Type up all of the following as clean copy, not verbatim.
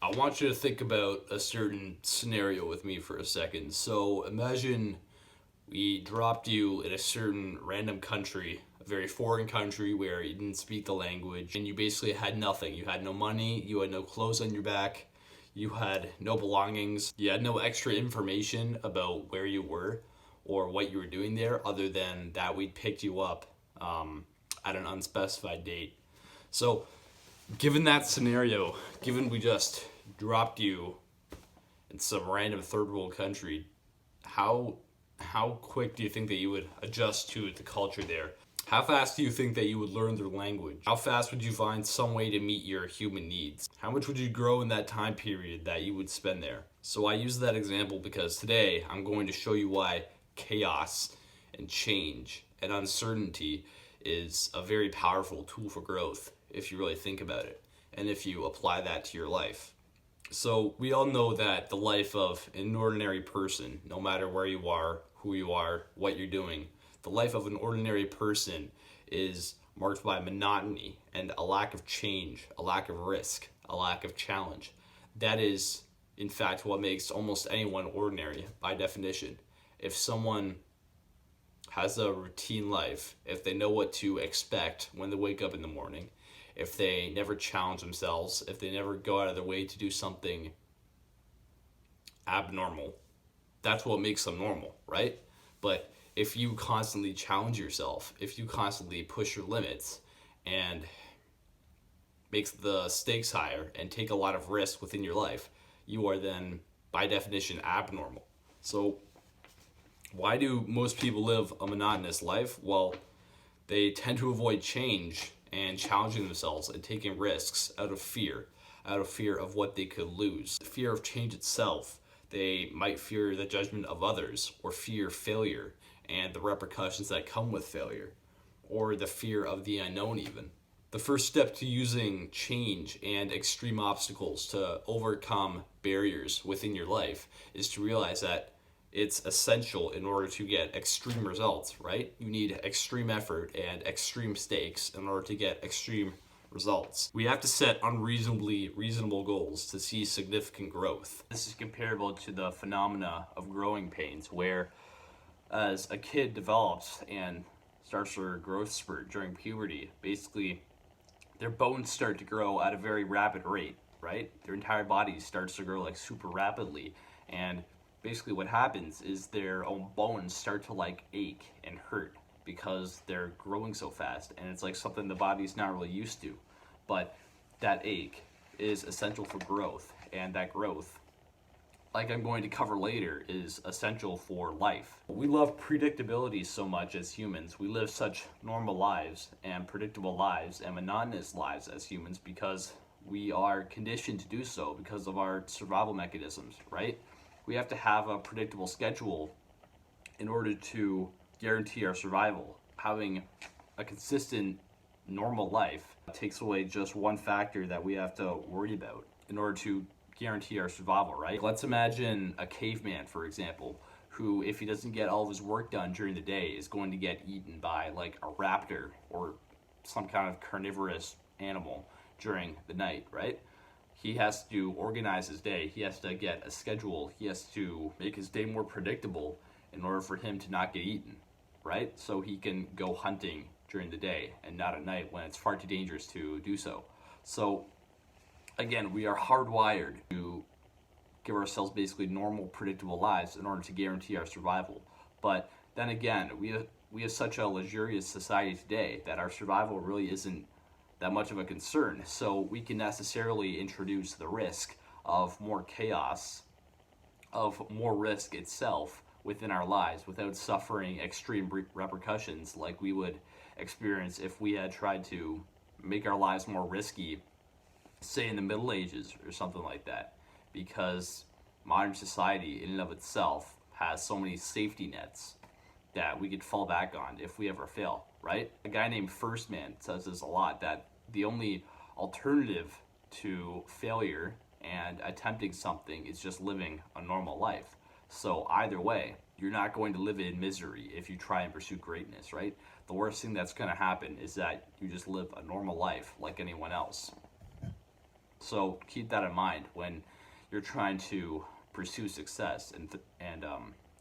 I want you to think about a certain scenario with me for a second. So imagine we dropped you in a certain random country, a very foreign country where you didn't speak the language, and you basically had nothing. You had no money, you had no clothes on your back, you had no belongings, you had no extra information about where you were or what you were doing there, other than that we picked you up at an unspecified date. So given that scenario, given we just dropped you in some random third world country, how how quick do you think that you would adjust to the culture there? How fast do you think that you would learn their language? How fast would you find some way to meet your human needs? How much would you grow in that time period that you would spend there? So I use that example because today I'm going to show you why chaos and change and uncertainty is a very powerful tool for growth if you really think about it and if you apply that to your life. So we all know that the life of an ordinary person, no matter where you are, who you are, what you're doing, the life of an ordinary person is marked by monotony and a lack of change, a lack of risk, a lack of challenge. That is, in fact, what makes almost anyone ordinary by definition. If someone has a routine life, if they know what to expect when they wake up in the morning, if they never challenge themselves, if they never go out of their way to do something abnormal, that's what makes them normal, right? But if you constantly challenge yourself, if you constantly push your limits and makes the stakes higher and take a lot of risk within your life, you are then by definition abnormal. So why do most people live a monotonous life? Well, they tend to avoid change and challenging themselves and taking risks out of fear of what they could lose, the fear of change itself. They might fear the judgment of others or fear failure and the repercussions that come with failure, or the fear of the unknown even. The first step to using change and extreme obstacles to overcome barriers within your life is to realize that it's essential in order to get extreme results, right? You need extreme effort and extreme stakes in order to get extreme results. We have to set unreasonably reasonable goals to see significant growth. This is comparable to the phenomena of growing pains, where as a kid develops and starts their growth spurt during puberty, basically their bones start to grow at a very rapid rate, right? Their entire body starts to grow like super rapidly, and basically what happens is their own bones start to like ache and hurt because they're growing so fast, and it's like something the body's not really used to. But that ache is essential for growth, and that growth, like I'm going to cover later, is essential for life. We love predictability so much as humans. We live such normal lives and predictable lives and monotonous lives as humans because we are conditioned to do so because of our survival mechanisms, right? We have to have a predictable schedule in order to guarantee our survival. Having a consistent, normal life takes away just one factor that we have to worry about in order to guarantee our survival, right? Let's imagine a caveman, for example, who, if he doesn't get all of his work done during the day, is going to get eaten by like a raptor or some kind of carnivorous animal during the night, right? He has to organize his day. He has to get a schedule. He has to make his day more predictable in order for him to not get eaten, right? So he can go hunting during the day and not at night when it's far too dangerous to do so. So again, we are hardwired to give ourselves basically normal, predictable lives in order to guarantee our survival. But then again, we have such a luxurious society today that our survival really isn't that much of a concern. So we can necessarily introduce the risk of more chaos, of more risk itself within our lives without suffering extreme repercussions like we would experience if we had tried to make our lives more risky, say in the Middle Ages or something like that, because modern society in and of itself has so many safety nets that we could fall back on if we ever fail, right? A guy named First Man says this a lot, that the only alternative to failure and attempting something is just living a normal life. So either way, you're not going to live in misery if you try and pursue greatness, right? The worst thing that's going to happen is that you just live a normal life like anyone else. So keep that in mind when you're trying to pursue success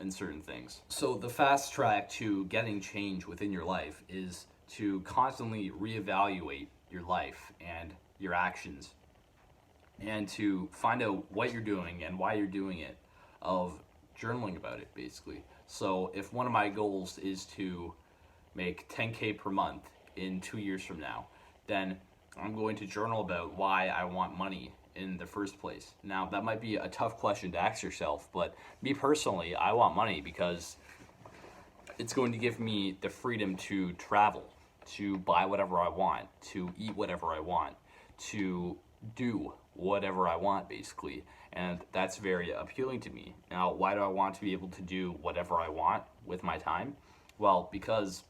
in certain things. So the fast track to getting change within your life is to constantly reevaluate your life and your actions, and to find out what you're doing and why you're doing it, of journaling about it basically. So if one of my goals is to make 10K per month in 2 years from now, then I'm going to journal about why I want money in the first place. Now, that might be a tough question to ask yourself, but me personally, I want money because it's going to give me the freedom to travel, to buy whatever I want, to eat whatever I want, to do whatever I want, basically. And that's very appealing to me. Now, why do I want to be able to do whatever I want with my time? Well, because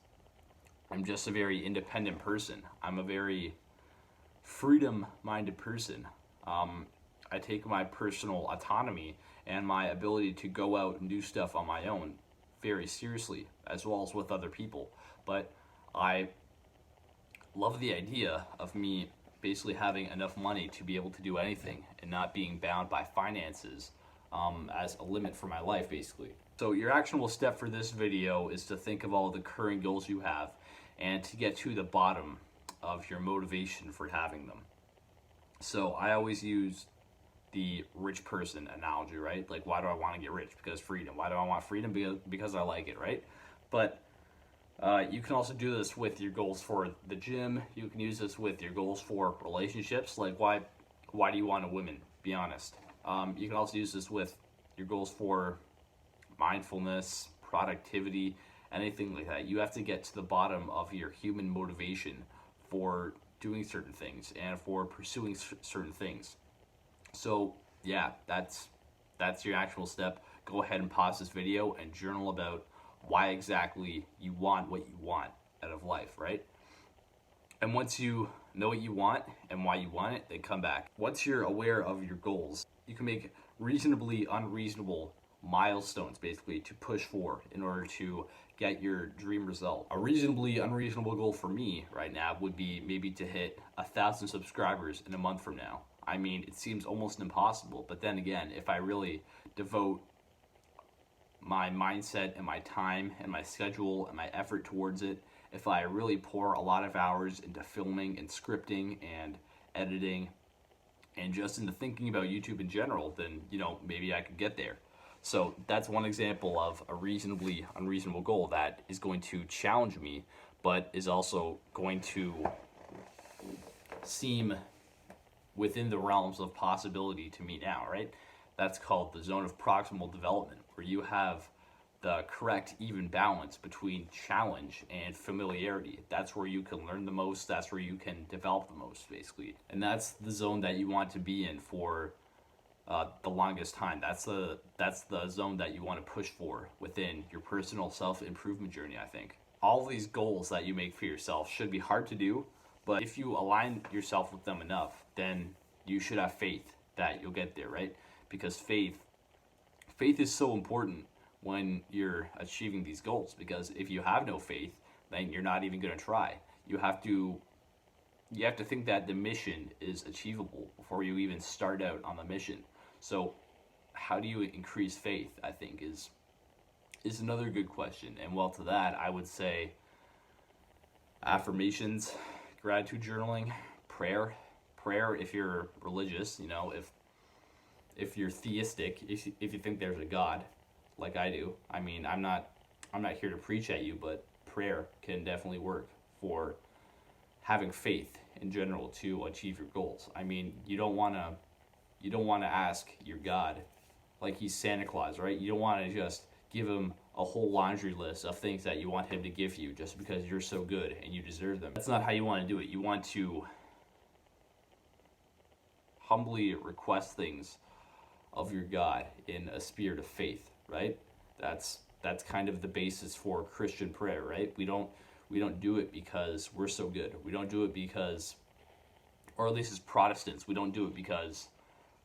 I'm just a very independent person. I'm a very freedom-minded person. I take my personal autonomy and my ability to go out and do stuff on my own very seriously, as well as with other people. But I love the idea of me basically having enough money to be able to do anything and not being bound by finances as a limit for my life, basically. So your actionable step for this video is to think of all the current goals you have and to get to the bottom of your motivation for having them. So I always use the rich person analogy, right? Like, why do I want to get rich? Because freedom. Why do I want freedom? Because I like it, right? But you can also do this with your goals for the gym. You can use this with your goals for relationships. Like, why do you want a woman? Be honest. You can also use this with your goals for mindfulness, productivity, anything like that. You have to get to the bottom of your human motivation for doing certain things and for pursuing certain things. So yeah, that's your actual step. Go ahead and pause this video and journal about why exactly you want what you want out of life, right? And once you know what you want and why you want it, then come back. Once you're aware of your goals, you can make reasonably unreasonable milestones basically to push for in order to get your dream result. A reasonably unreasonable goal for me right now would be maybe to hit 1,000 subscribers in a month from now. I mean, it seems almost impossible, but then again, if I really devote my mindset and my time and my schedule and my effort towards it, if I really pour a lot of hours into filming and scripting and editing and just into thinking about YouTube in general, then, maybe I could get there. So that's one example of a reasonably unreasonable goal that is going to challenge me, but is also going to seem within the realms of possibility to me now, right? That's called the zone of proximal development, where you have the correct even balance between challenge and familiarity. That's where you can learn the most, that's where you can develop the most, basically. And that's the zone that you want to be in for the longest time. That's the zone that you want to push for within your personal self-improvement journey, I think. All of these goals that you make for yourself should be hard to do, but if you align yourself with them enough, then you should have faith that you'll get there, right? Because faith is so important when you're achieving these goals, because if you have no faith, then you're not even going to try. You have to think that the mission is achievable before you even start out on the mission. So how do you increase faith, I think, is another good question. And well, to that, I would say affirmations, gratitude journaling, prayer if you're religious, if you're theistic, if you think there's a God, like I do. I mean, I'm not here to preach at you, but prayer can definitely work for having faith in general to achieve your goals. I mean, you don't want to ask your God like he's Santa Claus, right? You don't want to just give him a whole laundry list of things that you want him to give you just because you're so good and you deserve them. That's not how you want to do it. You want to humbly request things of your God in a spirit of faith, right? That's kind of the basis for Christian prayer, right? We don't do it because we're so good. We don't do it because, or at least as Protestants, we don't do it because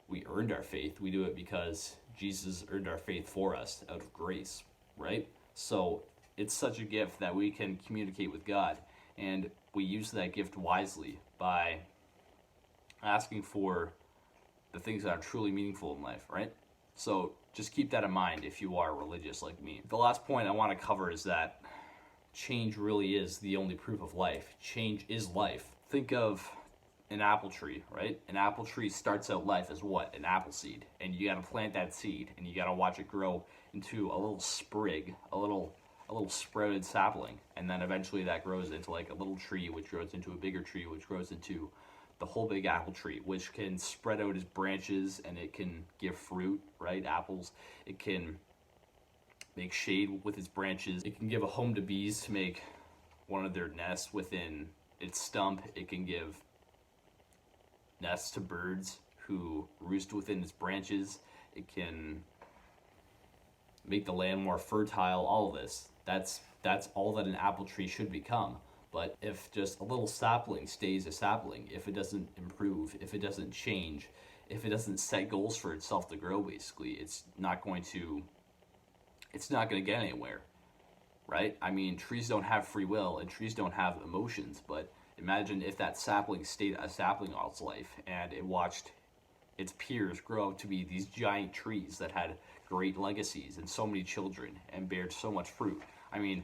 we earned our faith. We do it because Jesus earned our faith for us out of grace, right? So it's such a gift that we can communicate with God, and we use that gift wisely by asking for the things that are truly meaningful in life, right? So just keep that in mind if you are religious like me. The last point I want to cover is that change really is the only proof of life. Change is life. Think of an apple tree, right? An apple tree starts out life as what? An apple seed. And you got to plant that seed, and you got to watch it grow into a little sprig, a little sprouted sapling, and then eventually that grows into like a little tree, which grows into a bigger tree, which grows into the whole big apple tree, which can spread out its branches and it can give fruit, right? Apples. It can make shade with its branches. It can give a home to bees to make one of their nests within its stump. It can give nests to birds who roost within its branches. It can make the land more fertile. All of this. That's all that an apple tree should become. But if just a little sapling stays a sapling, if it doesn't improve, if it doesn't change, if it doesn't set goals for itself to grow, basically, it's not going to get anywhere, right? I mean, trees don't have free will and trees don't have emotions, but imagine if that sapling stayed a sapling all its life and it watched its peers grow up to be these giant trees that had great legacies and so many children and bared so much fruit. I mean,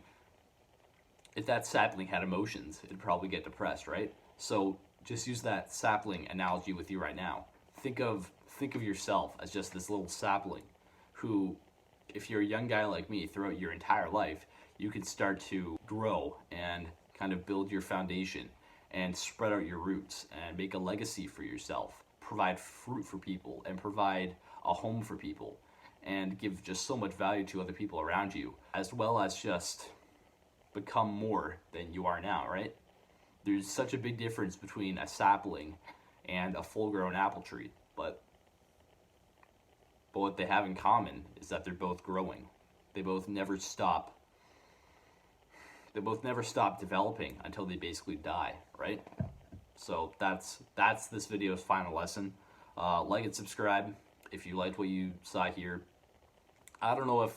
if that sapling had emotions, it'd probably get depressed, right? So just use that sapling analogy with you right now. Think of yourself as just this little sapling who, if you're a young guy like me, throughout your entire life, you can start to grow and kind of build your foundation and spread out your roots and make a legacy for yourself, provide fruit for people and provide a home for people and give just so much value to other people around you, as well as just become more than you are now, right? There's such a big difference between a sapling and a full-grown apple tree, but what they have in common is that they're both growing. They both never stop developing until they basically die, right? So that's this video's final lesson. Like and subscribe if you liked what you saw here. I don't know if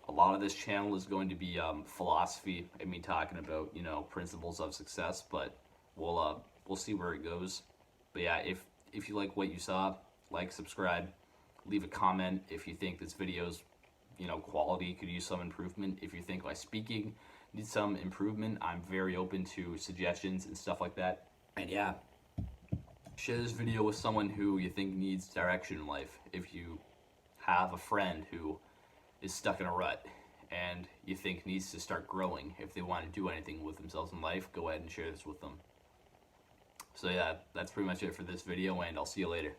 a lot of this channel is going to be philosophy and me talking about, you know, principles of success, but we'll see where it goes. But yeah, if you like what you saw, like, subscribe, leave a comment if you think this video's, you know, quality could use some improvement. If you think my speaking needs some improvement, I'm very open to suggestions and stuff like that. And yeah, share this video with someone who you think needs direction in life. If you have a friend who is stuck in a rut and you think needs to start growing, if they want to do anything with themselves in life, go ahead and share this with them. So yeah, that's pretty much it for this video, and I'll see you later.